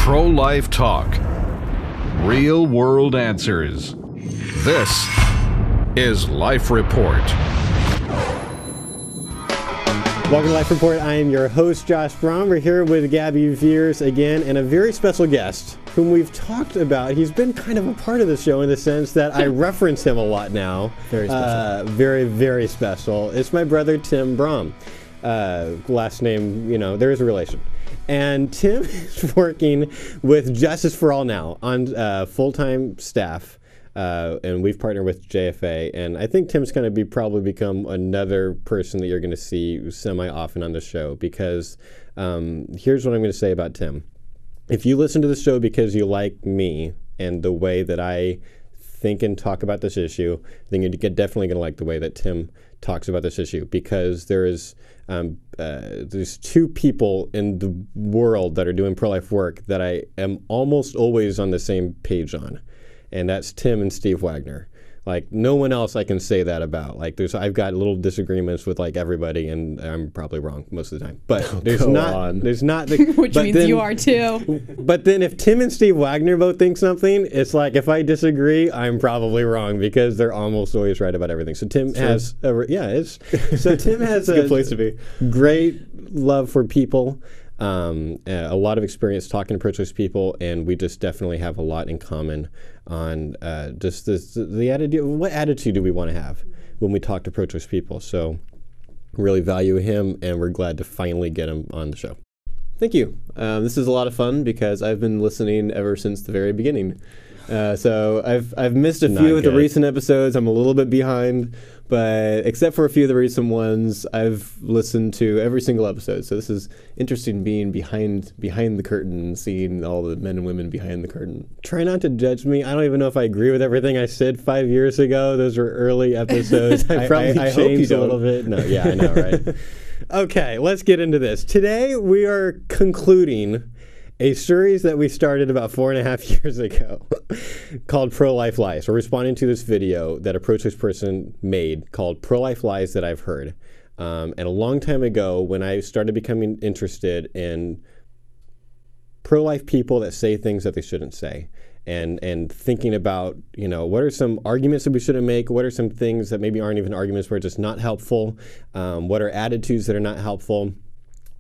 Pro-life talk. Real world answers. This is Life Report. Welcome to Life Report. I am your host, Josh Braun. We're here with Gabi Veers again, and a very special guest whom we've talked about. He's been kind of a part of the show in the sense that I reference him a lot now. Very special. Very, very special. It's my brother, Tim Braun. Last name, you know, there is a relation. And Tim is working with Justice for All now on full-time staff. And we've partnered with JFA, and I think Tim's going to probably become another person that you're going to see semi-often on the show, because here's what I'm going to say about Tim. If you listen to the show because you like me and the way that I think and talk about this issue, then you're definitely going to like the way that Tim talks about this issue, because there's two people in the world that are doing pro-life work that I am almost always on the same page on. And that's Tim and Steve Wagner. Like, no one else I can say that about. Like, I've got little disagreements with like everybody, and I'm probably wrong most of the time. But there's not the, which means then, you are too. But then if Tim and Steve Wagner both think something, it's like if I disagree, I'm probably wrong, because they're almost always right about everything. So Tim has Tim has a good place to be. Great love for people. A lot of experience talking to pro-choice people, and we just definitely have a lot in common on just the attitude. What attitude do we want to have when we talk to pro-choice people? So really value him, and we're glad to finally get him on the show. Thank you. This is a lot of fun because I've been listening ever since the very beginning. So I've missed a few of the recent episodes. I'm a little bit behind, but except for a few of the recent ones, I've listened to every single episode. So this is interesting, being behind the curtain and seeing all the men and women behind the curtain. Try not to judge me. I don't even know if I agree with everything I said 5 years ago. Those were early episodes. I probably changed a little bit. No, yeah, I know, right? Okay, let's get into this. Today we are concluding a series that we started about 4.5 years ago called Pro-Life Lies. We're responding to this video that a pro-choice person made called Pro-Life Lies That I've Heard. And a long time ago, when I started becoming interested in pro-life people that say things that they shouldn't say, and thinking about, you know, what are some arguments that we shouldn't make? What are some things that maybe aren't even arguments, where it's just not helpful? What are attitudes that are not helpful?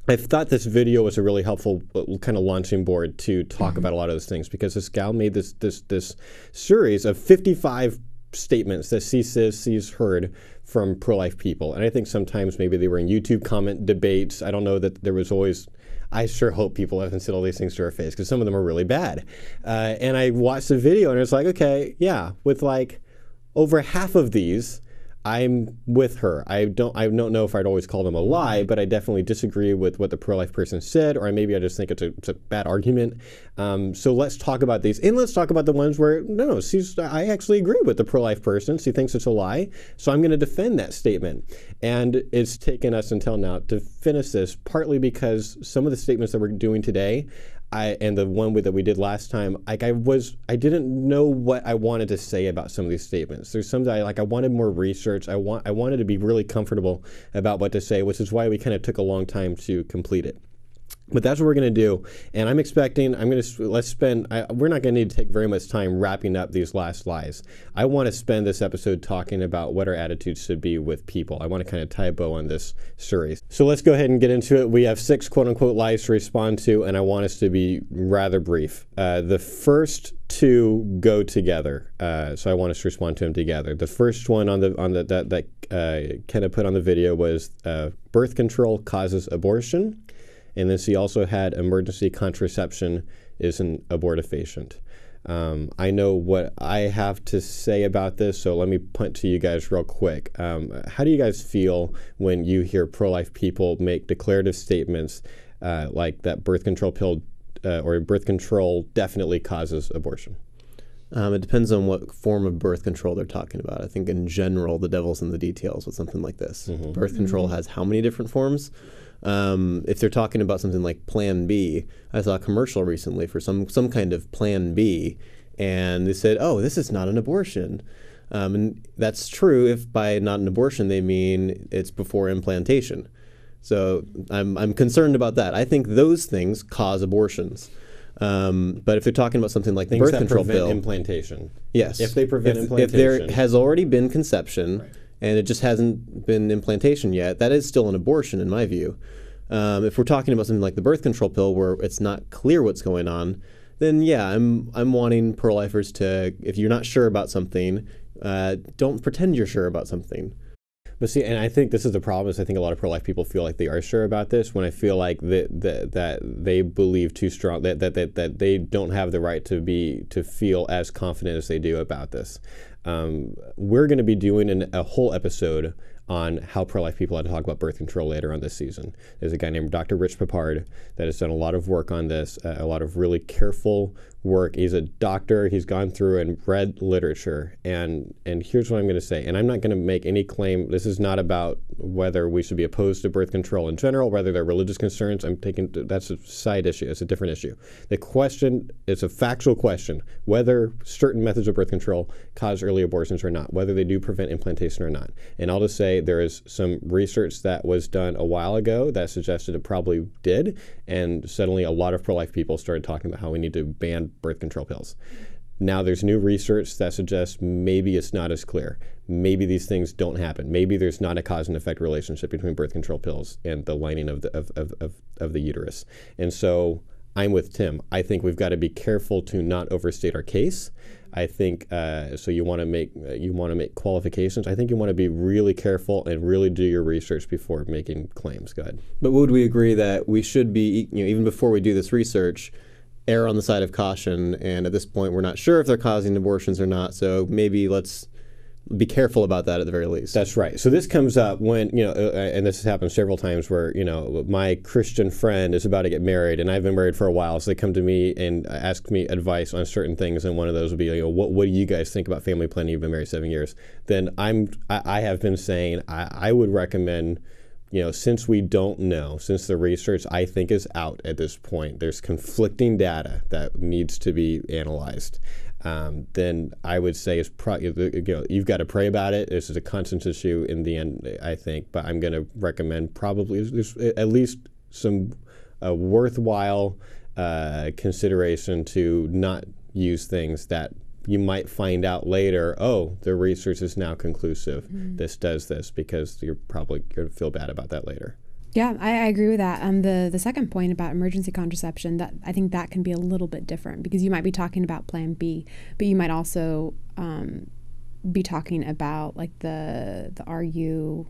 I thought this video was a really helpful kind of launching board to talk about a lot of those things, because this gal made this series of 55 statements that she says she's heard from pro-life people. And I think sometimes maybe they were in YouTube comment debates. I don't know that there was always, I sure hope people haven't said all these things to her face, because some of them are really bad. And I watched the video and it's like, okay, yeah, with like over half of these, I'm with her. I don't know if I'd always call them a lie, but I definitely disagree with what the pro-life person said, or maybe I just think it's a bad argument. So let's talk about these, and let's talk about the ones where I actually agree with the pro-life person. She thinks it's a lie, so I'm going to defend that statement. And it's taken us until now to finish this, partly because some of the statements that we're doing today, and the one that we did last time, like I didn't know what I wanted to say about some of these statements. There's some that I wanted more research. I wanted to be really comfortable about what to say, which is why we kind of took a long time to complete it. But that's what we're going to do, and I'm expecting, we're not going to need to take very much time wrapping up these last lies. I want to spend this episode talking about what our attitudes should be with people. I want to kind of tie a bow on this series. So let's go ahead and get into it. We have 6 quote-unquote lies to respond to, and I want us to be rather brief. The first 2 go together, so I want us to respond to them together. The first one that Kenna put on the video was birth control causes abortion. And then she also had emergency contraception is an abortifacient. I know what I have to say about this, so let me punt to you guys real quick. How do you guys feel when you hear pro-life people make declarative statements like that birth control pill or birth control definitely causes abortion? It depends on what form of birth control they're talking about. I think in general, the devil's in the details with something like this. Mm-hmm. Birth control has how many different forms? If they're talking about something like Plan B, I saw a commercial recently for some kind of Plan B, and they said, oh, this is not an abortion. And that's true if by not an abortion they mean it's before implantation. So I'm concerned about that. I think those things cause abortions. But if they're talking about something like the Things birth control pill, implantation. yes, If they prevent implantation, if there has already been conception and it just hasn't been implantation yet, that is still an abortion in my view. If we're talking about something like the birth control pill, where it's not clear what's going on, then yeah, I'm wanting pro-lifers to, if you're not sure about something, don't pretend you're sure about something. But see, and I think this is the problem, is I think a lot of pro-life people feel like they are sure about this, when I feel like that they believe too strong, that they don't have the right to feel as confident as they do about this. We're going to be doing a whole episode on how pro-life people ought to talk about birth control later on this season. There's a guy named Dr. Rich Papard that has done a lot of work on this, a lot of really careful work. He's a doctor. He's gone through and read literature. And here's what I'm going to say. And I'm not going to make any claim. This is not about whether we should be opposed to birth control in general, whether they're religious concerns. That's a side issue. It's a different issue. The question is a factual question, whether certain methods of birth control cause early abortions or not, whether they do prevent implantation or not. And I'll just say there is some research that was done a while ago that suggested it probably did. And suddenly a lot of pro-life people started talking about how we need to ban birth control pills. Now there's new research that suggests maybe it's not as clear. Maybe these things don't happen. Maybe there's not a cause and effect relationship between birth control pills and the lining of the uterus. And so I'm with Tim. I think we've got to be careful to not overstate our case. I think so. You want to make qualifications. I think you want to be really careful and really do your research before making claims. Go ahead. But would we agree that we should be, even before we do this research, err on the side of caution? And at this point, we're not sure if they're causing abortions or not. So maybe let's be careful about that at the very least. That's right. So this comes up when, and this has happened several times where, my Christian friend is about to get married and I've been married for a while. So they come to me and ask me advice on certain things. And one of those would be, what do you guys think about family planning? You've been married 7 years. Then I have been saying, I would recommend, since we don't know, since the research I think is out at this point, there's conflicting data that needs to be analyzed. Then I would say you've got to pray about it. This is a conscience issue in the end, I think. But I'm going to recommend probably there's at least some worthwhile consideration to not use things that you might find out later, the research is now conclusive. This does this, because you're probably going to feel bad about that later. Yeah, I agree with that. The second point about emergency contraception, that I think that can be a little bit different, because you might be talking about Plan B, but you might also be talking about like the RU.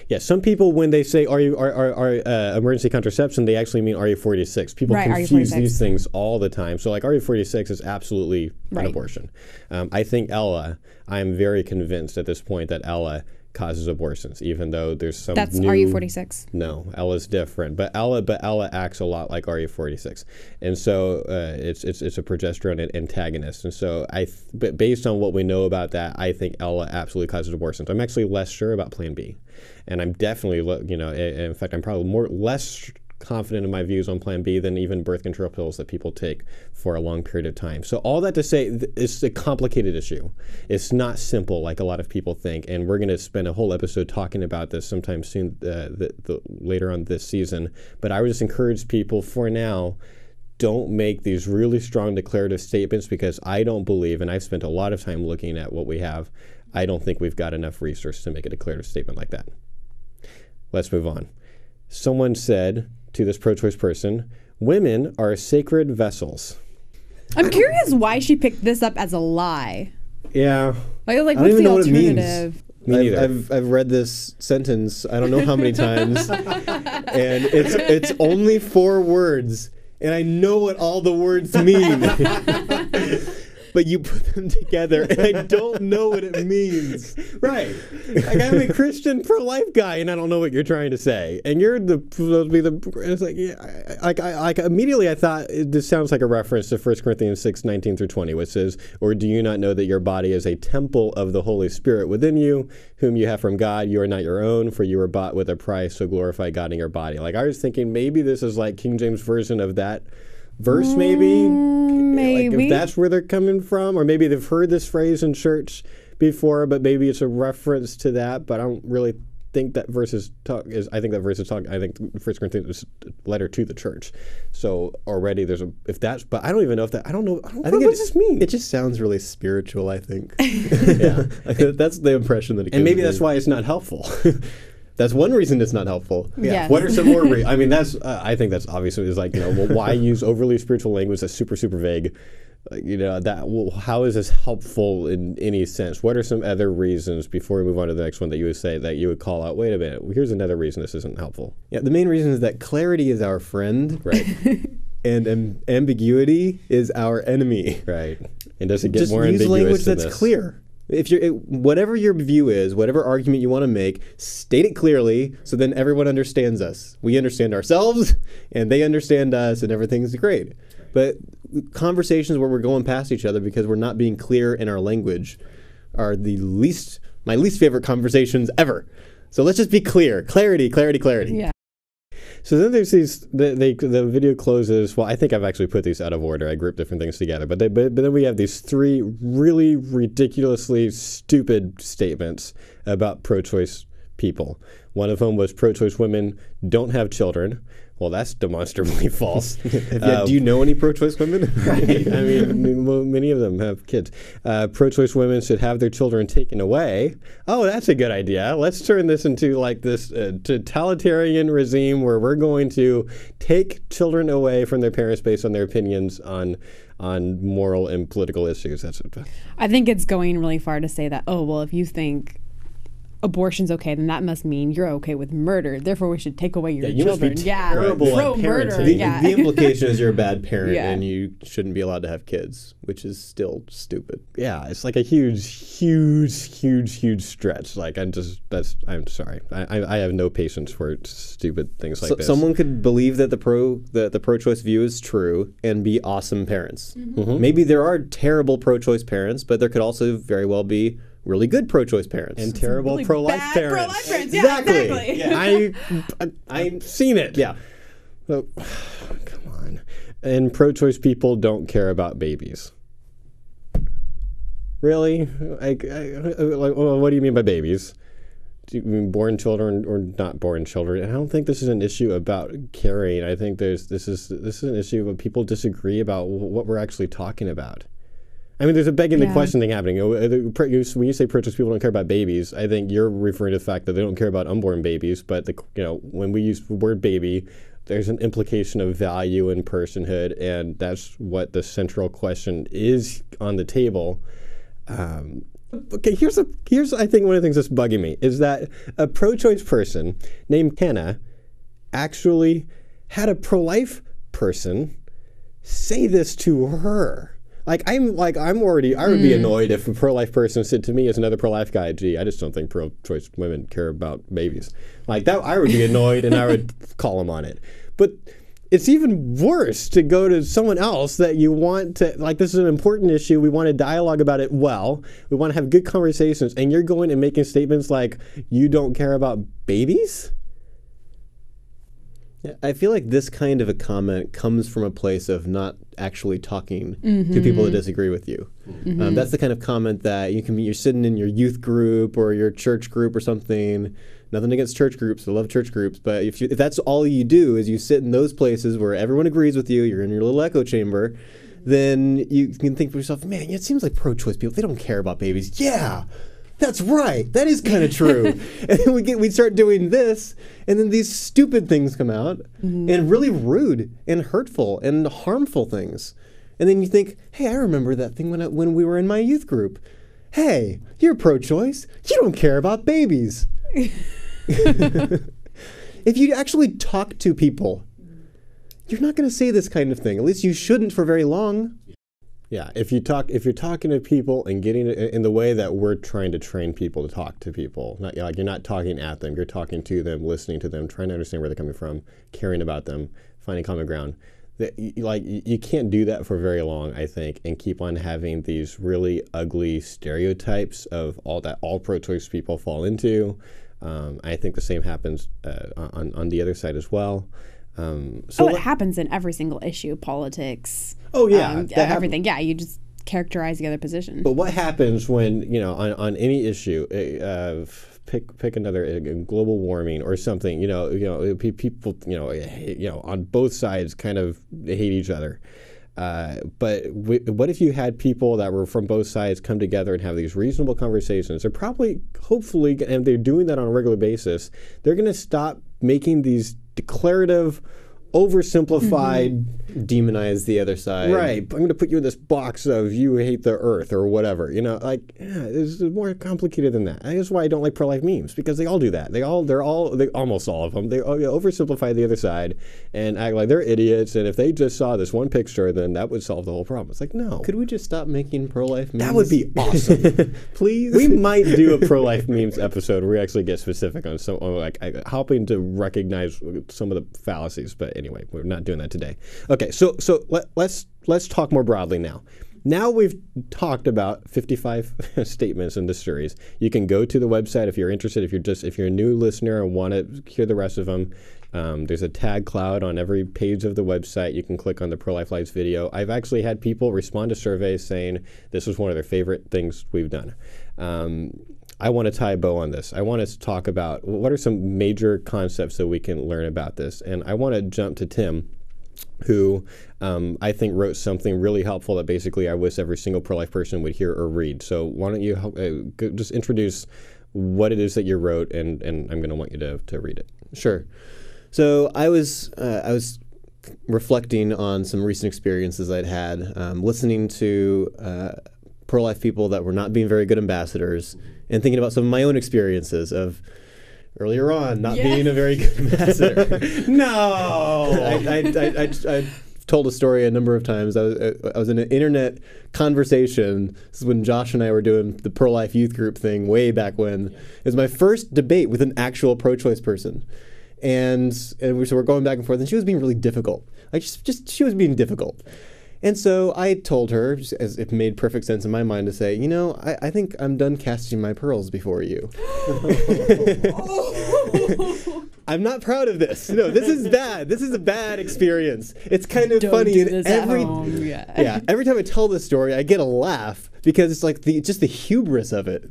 Yeah, some people, when they say emergency contraception, they actually mean RU46. People confuse these things all the time. So like RU46 is absolutely an abortion. I think I'm very convinced at this point that Ella causes abortions, even though there's some That's RU46. No, Ella's different, but Ella acts a lot like RU46, and so it's a progesterone antagonist, and so but based on what we know about that, I think Ella absolutely causes abortions. I'm actually less sure about Plan B, and I'm definitely in fact I'm probably less confident in my views on Plan B than even birth control pills that people take for a long period of time. So all that to say, it's a complicated issue. It's not simple like a lot of people think, and we're going to spend a whole episode talking about this sometime soon, later on this season. But I would just encourage people for now, don't make these really strong declarative statements, because I don't believe, and I've spent a lot of time looking at what we have, I don't think we've got enough research to make a declarative statement like that. Let's move on. Someone said to this pro-choice person, women are sacred vessels. I'm curious why she picked this up as a lie. Yeah. Like what's the alternative? Me neither. I've read this sentence I don't know how many times, and it's only 4 words, and I know what all the words mean. But you put them together, and I don't know what it means. Right. Like, I'm a Christian pro-life guy, and I don't know what you're trying to say. And you're supposed to be it's like, yeah. Immediately I thought, this sounds like a reference to 1 Corinthians 6:19-20, which says, or do you not know that your body is a temple of the Holy Spirit within you, whom you have from God? You are not your own, for you were bought with a price, so glorify God in your body. Like, I was thinking maybe this is like King James Version of that verse, maybe. Like if that's where they're coming from, or maybe they've heard this phrase in church before, but maybe it's a reference to that. But I don't really think that verse is I think 1 Corinthians is a letter to the church. So already there's but I don't even know if that, I don't know. What does this mean? It just sounds really spiritual, I think. Yeah. That's the impression that it gives. And maybe that's why it's not helpful. That's one reason it's not helpful. Yeah. Yes. What are some more? I mean, I think that's obviously is like, well, why use overly spiritual language that's super, super vague? How is this helpful in any sense? What are some other reasons, before we move on to the next one, that you would say that you would call out, wait a minute, here's another reason this isn't helpful? Yeah, the main reason is that clarity is our friend. Right. and ambiguity is our enemy. Right. And does it get more ambiguous? Just use language than that's this? Clear. If whatever your view is, whatever argument you want to make, state it clearly so then everyone understands us. We understand ourselves and they understand us and everything's great. But conversations where we're going past each other because we're not being clear in our language are my least favorite conversations ever. So let's just be clear. Clarity, clarity, clarity. Yeah. So then there's these, the video closes, well, I think I've actually put these out of order. I grouped different things together. But then we have these 3 really ridiculously stupid statements about pro-choice people. One of them was pro-choice women don't have children. Well, that's demonstrably false. Do you know any pro-choice women? Right. I mean, many of them have kids. Pro-choice women should have their children taken away. Oh, that's a good idea. Let's turn this into like this totalitarian regime where we're going to take children away from their parents based on their opinions on moral and political issues. I think it's going really far to say that, oh, well, if you think abortion's okay, then that must mean you're okay with murder. Therefore, we should take away your children. Must be terrible at murder. The implication is you're a bad parent and you shouldn't be allowed to have kids, which is still stupid. Yeah, it's like a huge stretch. Like I'm sorry. I have no patience for stupid things like this. Someone could believe that the pro-choice view is true and be awesome parents. Mm-hmm. Maybe there are terrible pro-choice parents, but there could also very well be really good pro-choice parents and terrible really pro-life parents. Pro-life parents. Yeah, exactly. Yeah. I've seen it. Yeah. So, come on. And pro-choice people don't care about babies. Really? What do you mean by babies? Do you mean born children or not born children? And I don't think this is an issue about caring. I think this is an issue where people disagree about what we're actually talking about. I mean, there's a begging the question thing happening. When you say pro-choice people don't care about babies, I think you're referring to the fact that they don't care about unborn babies. But when we use the word baby, there's an implication of value and personhood, and that's what the central question is on the table. Okay, here's I think one of the things that's bugging me is that a pro-choice person named Kenna actually had a pro-life person say this to her. I would be annoyed if a pro-life person said to me as another pro-life guy, gee, I just don't think pro-choice women care about babies. Like that, I would be annoyed and I would call them on it. But it's even worse to go to someone else that you want to, this is an important issue, we want to dialogue about it well, we want to have good conversations, and you're going and making statements like, you don't care about babies? Yeah, I feel like this kind of a comment comes from a place of not actually talking to people that disagree with you. Mm-hmm. That's the kind of comment that you're sitting in your youth group or your church group or something. Nothing against church groups. I love church groups. But if that's all you do is you sit in those places where everyone agrees with you, you're in your little echo chamber, then you can think for yourself, man, it seems like pro-choice people, they don't care about babies. Yeah. That's right. That is kind of true. And then we start doing this, and then these stupid things come out, and really rude and hurtful and harmful things. And then you think, hey, I remember that thing when we were in my youth group. Hey, you're pro-choice. You don't care about babies. If you actually talk to people, you're not going to say this kind of thing. At least you shouldn't for very long. Yeah, if you're talking to people and getting it in the way that we're trying to train people to talk to people, you're not talking at them, you're talking to them, listening to them, trying to understand where they're coming from, caring about them, finding common ground. You can't do that for very long, I think, and keep on having these really ugly stereotypes of all pro-choice people fall into. I think the same happens on the other side as well. It happens in every single issue, politics. Oh yeah, everything. Yeah, you just characterize the other position. But what happens when on any issue, pick another global warming or something. People on both sides kind of hate each other. But what if you had people that were from both sides come together and have these reasonable conversations? They're probably, hopefully, and they're doing that on a regular basis, they're going to stop making these declarative, oversimplified, demonize the other side. Right. I'm going to put you in this box of you hate the earth or whatever. It's more complicated than that. That's why I don't like pro-life memes, because they all do that. Almost all of them, they oversimplify the other side and act like they're idiots. And if they just saw this one picture, then that would solve the whole problem. It's like, no. Could we just stop making pro-life memes? That would be awesome. Please. We might do a pro-life memes episode where we actually get specific on some, helping to recognize some of the fallacies. But anyway, we're not doing that today. Okay, so let's talk more broadly now. Now we've talked about 55 statements in this series. You can go to the website if you're interested. If you're a new listener and want to hear the rest of them, there's a tag cloud on every page of the website. You can click on the Pro-Life Lives video. I've actually had people respond to surveys saying this was one of their favorite things we've done. I want to tie a bow on this. I want us to talk about what are some major concepts that we can learn about this. And I want to jump to Tim, who I think wrote something really helpful that basically I wish every single pro-life person would hear or read. So why don't you just introduce what it is that you wrote, and I'm going to want you to read it. Sure. So I was reflecting on some recent experiences I'd had, listening to pro-life people that were not being very good ambassadors, and thinking about some of my own experiences of earlier on not being a very good ambassador. No! I told a story a number of times. I was in an internet conversation. This is when Josh and I were doing the pro-life youth group thing way back when. It was my first debate with an actual pro-choice person. And so we're going back and forth, and she was being really difficult. She was being difficult. And so I told her, as it made perfect sense in my mind, to say, I think I'm done casting my pearls before you. I'm not proud of this. This is bad. This is a bad experience. It's kind of funny. And every time I tell this story, I get a laugh because it's like just the hubris of it.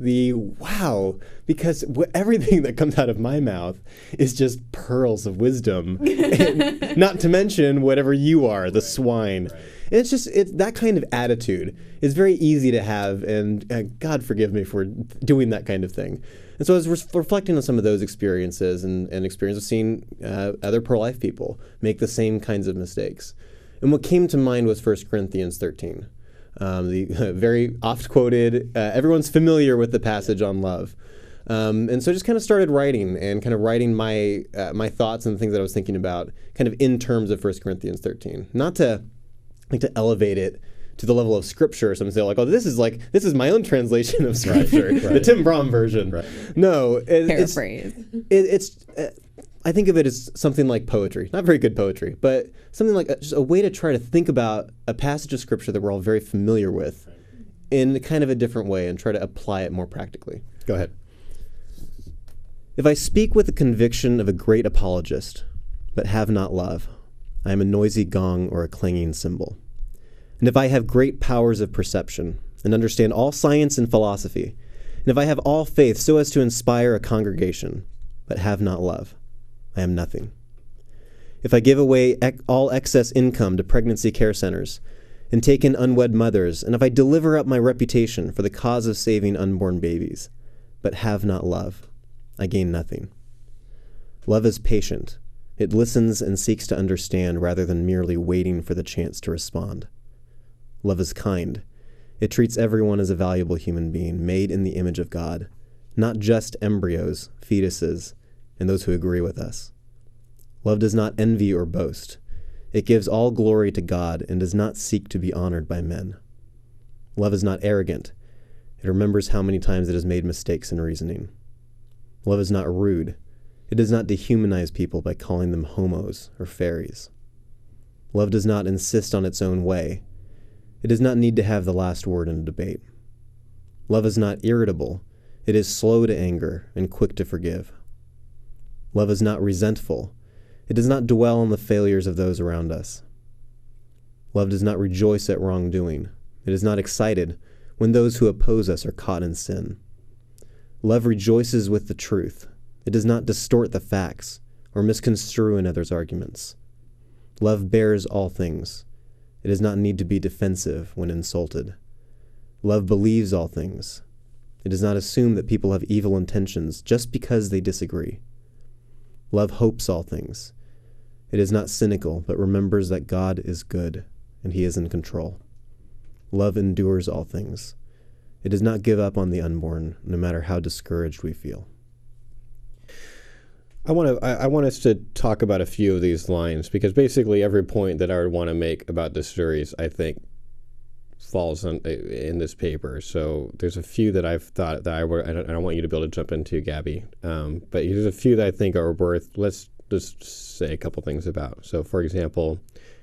Wow. Because everything that comes out of my mouth is just pearls of wisdom. And not to mention whatever you are, the swine. Right. And it's that kind of attitude is very easy to have, and God forgive me for doing that kind of thing. And so I was reflecting on some of those experiences and experience of seeing other pro-life people make the same kinds of mistakes. And what came to mind was 1 Corinthians 13, the very oft-quoted, everyone's familiar with the passage on love. And so I just kind of started writing my thoughts and the things that I was thinking about kind of in terms of 1 Corinthians 13. Not to elevate it to the level of scripture or something, say this is my own translation of scripture, right. The Tim Brom version. Right. No, paraphrase. It's I think of it as something like poetry, not very good poetry, but something like just a way to try to think about a passage of scripture that we're all very familiar with in kind of a different way and try to apply it more practically. Go ahead. If I speak with the conviction of a great apologist, but have not love, I am a noisy gong or a clanging cymbal. And if I have great powers of perception and understand all science and philosophy, and if I have all faith so as to inspire a congregation, but have not love, I am nothing. If I give away all excess income to pregnancy care centers and take in unwed mothers, and if I deliver up my reputation for the cause of saving unborn babies, but have not love, I gain nothing. Love is patient. It listens and seeks to understand rather than merely waiting for the chance to respond. Love is kind. It treats everyone as a valuable human being made in the image of God, not just embryos, fetuses, and those who agree with us. Love does not envy or boast. It gives all glory to God and does not seek to be honored by men. Love is not arrogant. It remembers how many times it has made mistakes in reasoning. Love is not rude. It does not dehumanize people by calling them homos or fairies. Love does not insist on its own way. It does not need to have the last word in a debate. Love is not irritable. It is slow to anger and quick to forgive. Love is not resentful. It does not dwell on the failures of those around us. Love does not rejoice at wrongdoing. It is not excited when those who oppose us are caught in sin. Love rejoices with the truth. It does not distort the facts or misconstrue another's arguments. Love bears all things. It does not need to be defensive when insulted. Love believes all things. It does not assume that people have evil intentions just because they disagree. Love hopes all things. It is not cynical, but remembers that God is good and he is in control. Love endures all things. It does not give up on the unborn, no matter how discouraged we feel. I want us to talk about a few of these lines, because basically every point that I would want to make about this series, I think, falls in this paper. So there's a few that I've thought that I don't want you to be able to jump into, Gabi. But there's a few that I think are worth, let's just say a couple things about. So, for example,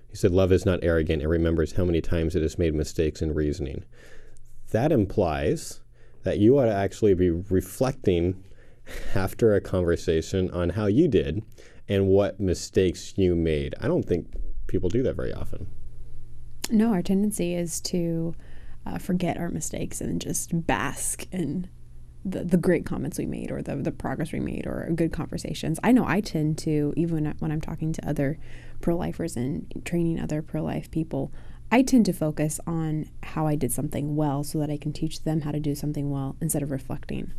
he said, love is not arrogant. It remembers how many times it has made mistakes in reasoning. That implies that you ought to actually be reflecting after a conversation on how you did and what mistakes you made. I don't think people do that very often. No, our tendency is to forget our mistakes and just bask in the great comments we made, or the progress we made, or good conversations. I know I tend to, even when I'm talking to other pro-lifers and training other pro-life people, I tend to focus on how I did something well so that I can teach them how to do something well, instead of reflecting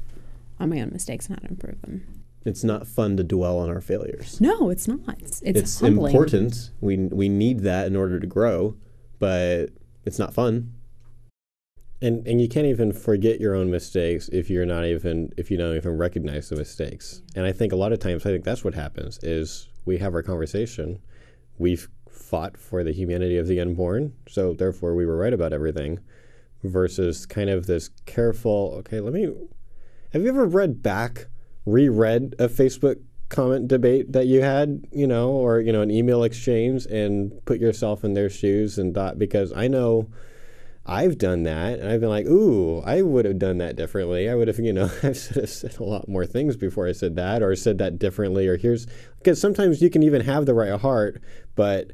on my own mistakes and how to improve them. It's not fun to dwell on our failures. No, it's not. It's humbling. Important. We need that in order to grow, but it's not fun. And you can't even forget your own mistakes if you don't even recognize the mistakes. And I think a lot of times, I think that's what happens, is we have our conversation. We've fought for the humanity of the unborn, so therefore we were right about everything, versus kind of this careful, have you ever reread a Facebook comment debate that you had, or, an email exchange, and put yourself in their shoes and thought, because I know I've done that, and I've been like, ooh, I would have done that differently. I would have, I should have said a lot more things before I said that, or said that differently, because sometimes you can even have the right heart, but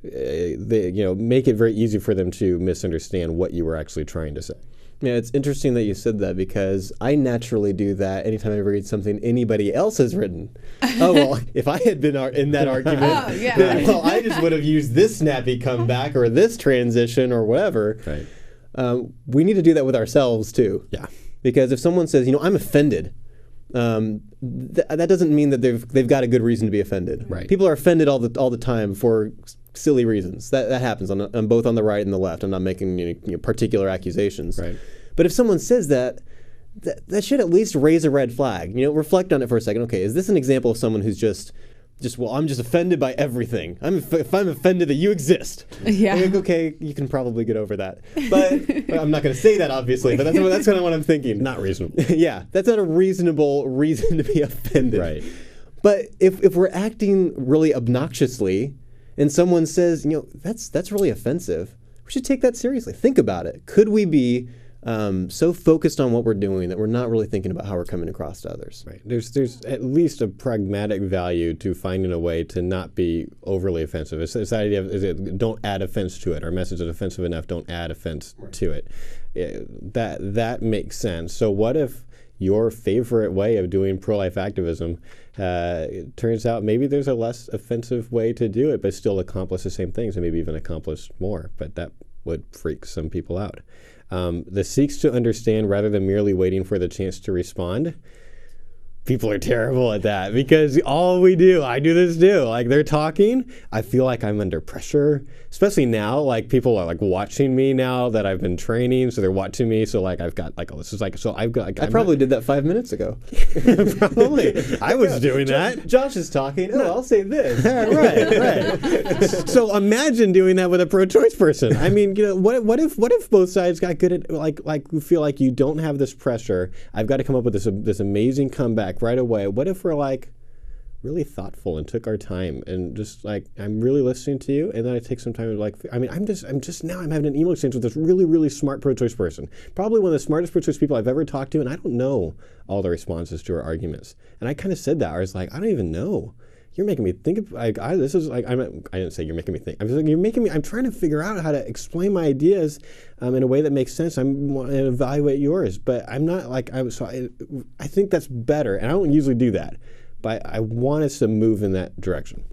make it very easy for them to misunderstand what you were actually trying to say. Yeah, it's interesting that you said that, because I naturally do that anytime I read something anybody else has written. Oh, well, if I had been in that argument, then, I just would have used this snappy comeback or this transition or whatever. Right. We need to do that with ourselves, too. Yeah. Because if someone says, I'm offended, that doesn't mean that they've got a good reason to be offended. Right. People are offended all the time for silly reasons. That happens on both on the right and the left. I'm not making particular accusations. Right. But if someone says that should at least raise a red flag. Reflect on it for a second. Okay, is this an example of someone who's just I'm just offended by everything. If I'm offended that you exist. Yeah. Okay, you can probably get over that. But I'm not going to say that, obviously. But that's kind of what I'm thinking. Not reasonable. Yeah, that's not a reasonable reason to be offended. Right. But if we're acting really obnoxiously, and someone says, that's really offensive, we should take that seriously. Think about it. Could we be so focused on what we're doing that we're not really thinking about how we're coming across to others? Right. There's at least a pragmatic value to finding a way to not be overly offensive. It's this idea of don't add offense to it. Our message is offensive enough, don't add offense to it. That makes sense. So what if your favorite way of doing pro-life activism it turns out maybe there's a less offensive way to do it, but still accomplish the same things, and maybe even accomplish more? But that would freak some people out. The seeks to understand rather than merely waiting for the chance to respond. People are terrible at that, because I do this too. Like, they're talking, I feel like I'm under pressure, especially now. Like, people are watching me now that I've been training, so they're watching me. So I've got I probably did that 5 minutes ago. Probably. I was doing that. Josh is talking. Oh, I'll say this. Right. So imagine doing that with a pro-choice person. I mean, what if both sides got good at feel like you don't have this pressure? I've got to come up with this amazing comeback right away. What if we're really thoughtful and took our time and just I'm really listening to you, and then I take some time to I'm having an email exchange with this really, really smart pro-choice person, probably one of the smartest pro-choice people I've ever talked to, and I don't know all the responses to her arguments. And I kind of said that. I was like, I don't even know you're making me think of, like, this is like, I didn't say you're making me think. I'm just like, you're making me, I'm trying to figure out how to explain my ideas in a way that makes sense. I'm want to evaluate yours, but I'm not like, I think that's better. And I don't usually do that, but I want us to move in that direction.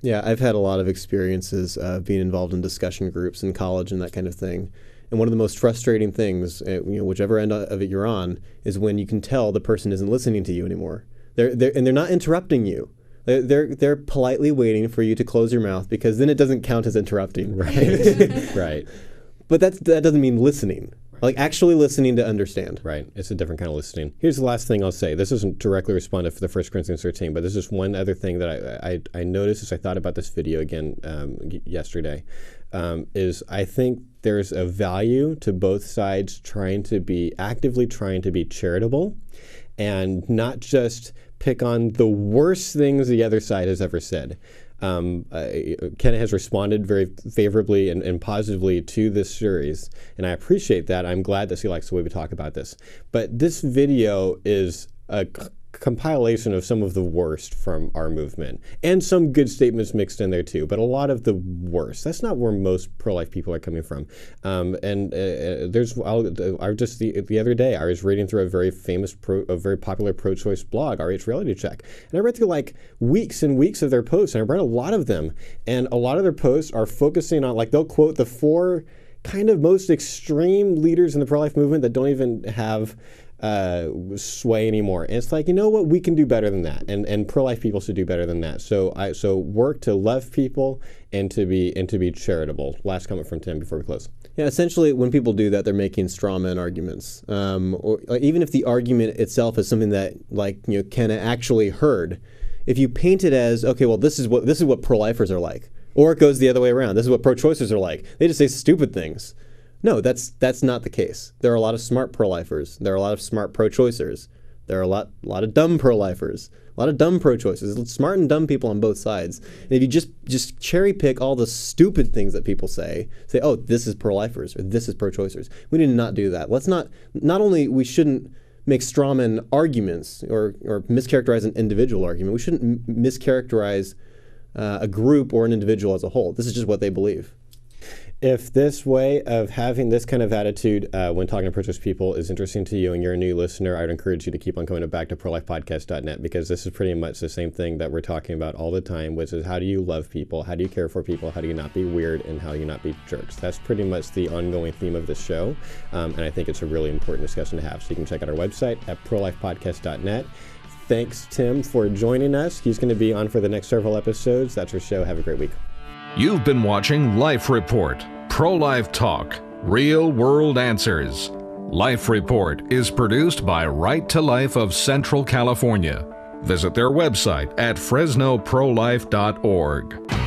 Yeah, I've had a lot of experiences being involved in discussion groups in college and that kind of thing. And one of the most frustrating things, whichever end of it you're on, is when you can tell the person isn't listening to you anymore. They're not interrupting you. They're politely waiting for you to close your mouth, because then it doesn't count as interrupting. Right. Right. But that doesn't mean listening. Like actually listening to understand. Right. It's a different kind of listening. Here's the last thing I'll say. This doesn't directly respond to the 1 Corinthians 13, but this is one other thing that I noticed as I thought about this video again yesterday, is I think there's a value to both sides actively trying to be charitable and not just pick on the worst things the other side has ever said. Kenna has responded very favorably and positively to this series, and I appreciate that. I'm glad that she likes the way we talk about this. But this video is a compilation of some of the worst from our movement, and some good statements mixed in there too, but a lot of the worst. That's not where most pro-life people are coming from. There's just the other day I was reading through a very popular pro-choice blog, RH Reality Check, and I read through like weeks and weeks of their posts, and I read a lot of them, and a lot of their posts are focusing on, like, they'll quote the 4 kind of most extreme leaders in the pro-life movement that don't even have sway anymore. And it's like, you know what, we can do better than that, and pro-life people should do better than that. So work to love people and to be charitable. Last comment from Tim before we close. Yeah, essentially when people do that, they're making straw man arguments, or even if the argument itself is something that, like, Kenna actually heard. If you paint it as, okay, well, this is what pro-lifers are like, or it goes the other way around, this is what pro-choicers are like, they just say stupid things. No, that's not the case. There are a lot of smart pro-lifers. There are a lot of smart pro-choicers. There are a lot of dumb pro-lifers. A lot of dumb pro-choicers. Smart and dumb people on both sides. And if you just cherry pick all the stupid things that people say, oh, this is pro-lifers or this is pro-choicers. We need to not do that. Let's not only we shouldn't make strawman arguments or mischaracterize an individual argument. We shouldn't mischaracterize a group or an individual as a whole. This is just what they believe. If this way of having this kind of attitude when talking to pro-choice people is interesting to you and you're a new listener, I would encourage you to keep on coming back to prolifepodcast.net, because this is pretty much the same thing that we're talking about all the time, which is how do you love people, how do you care for people, how do you not be weird, and how do you not be jerks. That's pretty much the ongoing theme of this show, and I think it's a really important discussion to have. So you can check out our website at prolifepodcast.net. Thanks, Tim, for joining us. He's going to be on for the next several episodes. That's our show. Have a great week. You've been watching Life Report, pro-life talk, real world answers. Life Report is produced by Right to Life of Central California. Visit their website at fresnoprolife.org.